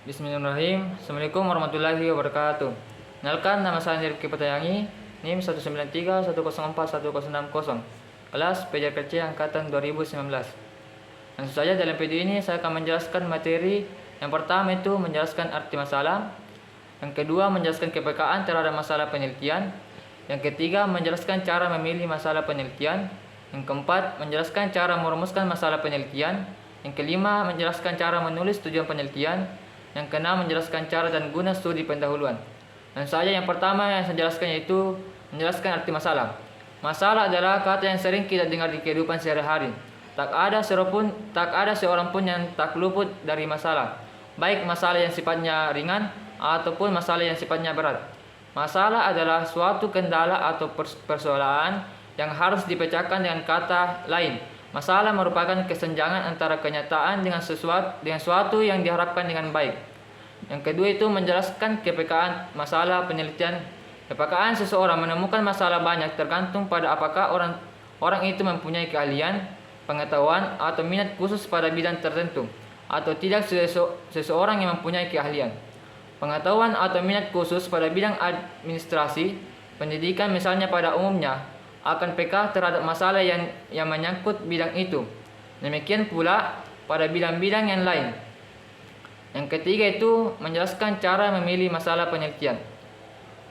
Bismillahirrahmanirrahim. Assalamualaikum warahmatullahi wabarakatuh. Kenalkan, nama saya Rifki Patayangi, NIM 193104160, kelas PJKC angkatan 2019. Langsung saja dalam video ini saya akan menjelaskan materi. Yang pertama itu menjelaskan arti masalah. Yang kedua menjelaskan kepekaan terhadap masalah penelitian. Yang ketiga menjelaskan cara memilih masalah penelitian. Yang keempat menjelaskan cara merumuskan masalah penelitian. Yang kelima menjelaskan cara menulis tujuan penelitian. Yang keenam menjelaskan cara dan guna studi pendahuluan. Dan saya yang pertama yang saya jelaskan yaitu menjelaskan arti masalah. Masalah adalah kata yang sering kita dengar di kehidupan sehari-hari. Tak ada seorang pun yang tak luput dari masalah, baik masalah yang sifatnya ringan ataupun masalah yang sifatnya berat. Masalah adalah suatu kendala atau persoalan yang harus dipecahkan dengan kata lain. Masalah merupakan kesenjangan antara kenyataan dengan suatu yang diharapkan dengan baik. Yang kedua itu menjelaskan kepekaan masalah penelitian. Kepekaan seseorang menemukan masalah banyak tergantung pada apakah orang itu mempunyai keahlian, pengetahuan, atau minat khusus pada bidang tertentu, atau tidak seseorang yang mempunyai keahlian, pengetahuan, atau minat khusus pada bidang administrasi, pendidikan misalnya pada umumnya, akan peka terhadap masalah yang menyangkut bidang itu. Demikian pula pada bidang-bidang yang lain. Yang ketiga itu menjelaskan cara memilih masalah penelitian.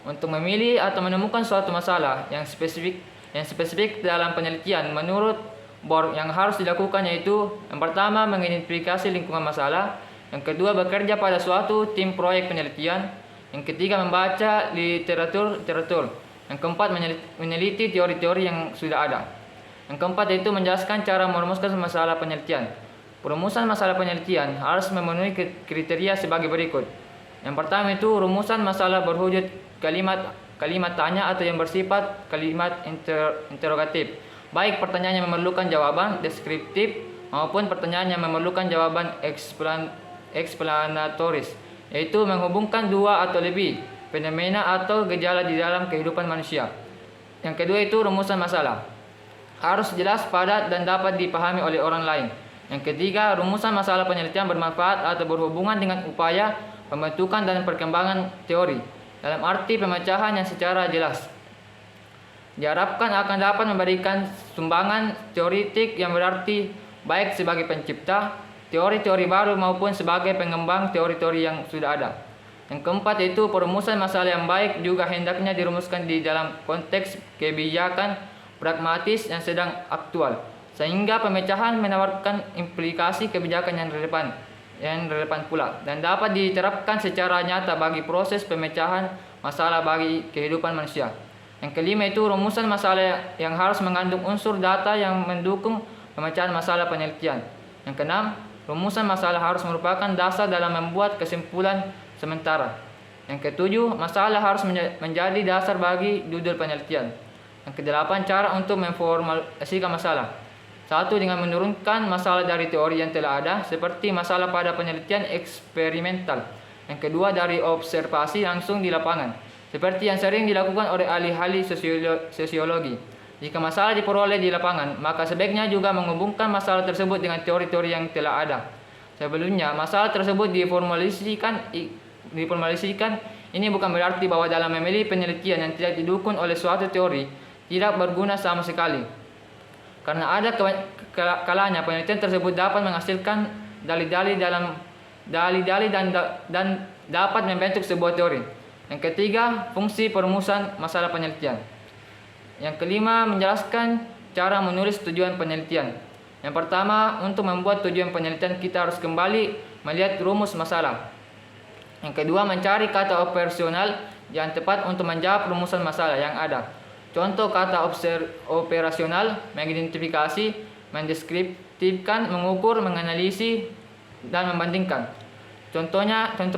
Untuk memilih atau menemukan suatu masalah yang spesifik dalam penelitian menurut BOR yang harus dilakukan yaitu yang pertama mengidentifikasi lingkungan masalah, yang kedua bekerja pada suatu tim proyek penelitian, yang ketiga membaca literatur, yang keempat meneliti teori-teori yang sudah ada. Yang keempat yaitu menjelaskan cara merumuskan masalah penelitian. Perumusan masalah penelitian harus memenuhi kriteria sebagai berikut. Yang pertama itu rumusan masalah berwujud kalimat tanya atau yang bersifat kalimat interrogatif. Baik pertanyaan yang memerlukan jawaban deskriptif maupun pertanyaan yang memerlukan jawaban eksplanatoris, yaitu menghubungkan dua atau lebih fenomena atau gejala di dalam kehidupan manusia. Yang kedua itu rumusan masalah harus jelas, padat, dan dapat dipahami oleh orang lain. Yang ketiga, rumusan masalah penelitian bermanfaat atau berhubungan dengan upaya pembentukan dan perkembangan teori dalam arti pemecahan yang secara jelas. Diharapkan akan dapat memberikan sumbangan teoritik yang berarti baik sebagai pencipta teori-teori baru maupun sebagai pengembang teori-teori yang sudah ada. Yang keempat yaitu perumusan masalah yang baik juga hendaknya dirumuskan di dalam konteks kebijakan pragmatis yang sedang aktual, sehingga pemecahan menawarkan implikasi kebijakan yang relevan pula dan dapat diterapkan secara nyata bagi proses pemecahan masalah bagi kehidupan manusia. Yang kelima itu rumusan masalah yang harus mengandung unsur data yang mendukung pemecahan masalah penelitian. Yang keenam, rumusan masalah harus merupakan dasar dalam membuat kesimpulan sementara. Yang ketujuh, masalah harus menjadi dasar bagi judul penelitian. Yang kedelapan, cara untuk memformulasikan masalah. Satu, dengan menurunkan masalah dari teori yang telah ada, seperti masalah pada penelitian eksperimental. Yang kedua, dari observasi langsung di lapangan, seperti yang sering dilakukan oleh ahli-ahli sosiologi. Jika masalah diperoleh di lapangan, maka sebaiknya juga menghubungkan masalah tersebut dengan teori-teori yang telah ada sebelumnya. Masalah tersebut diformulasikan. Ini bukan berarti bahwa dalam memilih penelitian yang tidak didukung oleh suatu teori tidak berguna sama sekali, karena ada kalanya penelitian tersebut dapat menghasilkan dalil-dalil dan dapat membentuk sebuah teori. Yang ketiga, fungsi perumusan masalah penelitian. Yang kelima, menjelaskan cara menulis tujuan penelitian. Yang pertama, untuk membuat tujuan penelitian kita harus kembali melihat rumus masalah. Yang kedua, mencari kata operasional yang tepat untuk menjawab rumusan masalah yang ada. Contoh kata operasional: mengidentifikasi, mendeskriptifkan, mengukur, menganalisis, dan membandingkan. Contoh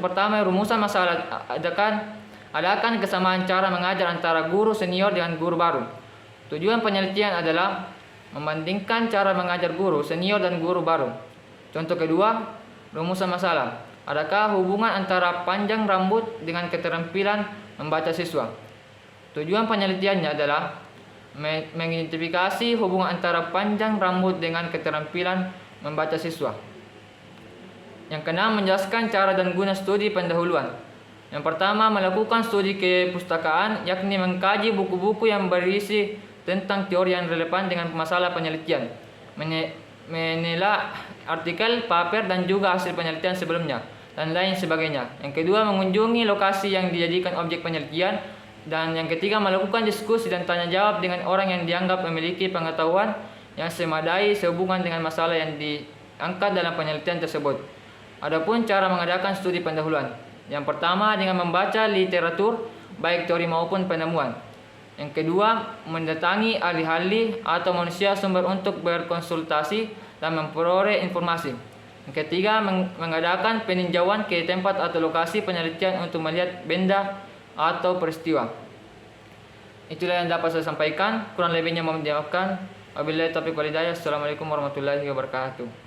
pertama, rumusan masalah adakan kesamaan cara mengajar antara guru senior dengan guru baru. Tujuan penelitian adalah membandingkan cara mengajar guru senior dan guru baru. Contoh kedua, rumusan masalah. Adakah hubungan antara panjang rambut dengan keterampilan membaca siswa? Tujuan penelitiannya adalah mengidentifikasi hubungan antara panjang rambut dengan keterampilan membaca siswa. Yang keenam, menjelaskan cara dan guna studi pendahuluan. Yang pertama, melakukan studi kepustakaan, yakni mengkaji buku-buku yang berisi tentang teori yang relevan dengan masalah penelitian, menelaah artikel, paper, dan juga hasil penelitian sebelumnya, dan lain sebagainya. Yang kedua, mengunjungi lokasi yang dijadikan objek penelitian. Dan yang ketiga, melakukan diskusi dan tanya jawab dengan orang yang dianggap memiliki pengetahuan yang semadai sehubungan dengan masalah yang diangkat dalam penelitian tersebut. Adapun cara mengadakan studi pendahuluan. Yang pertama, dengan membaca literatur baik teori maupun penemuan. Yang kedua, mendatangi ahli-ahli atau manusia sumber untuk berkonsultasi dan memperoleh informasi. Yang ketiga, mengadakan peninjauan ke tempat atau lokasi penelitian untuk melihat benda atau peristiwa. Itulah yang dapat saya sampaikan. Kurang lebihnya mohon dimaafkan. Wabillahi taufiq wal hidayah. Assalamualaikum warahmatullahi wabarakatuh.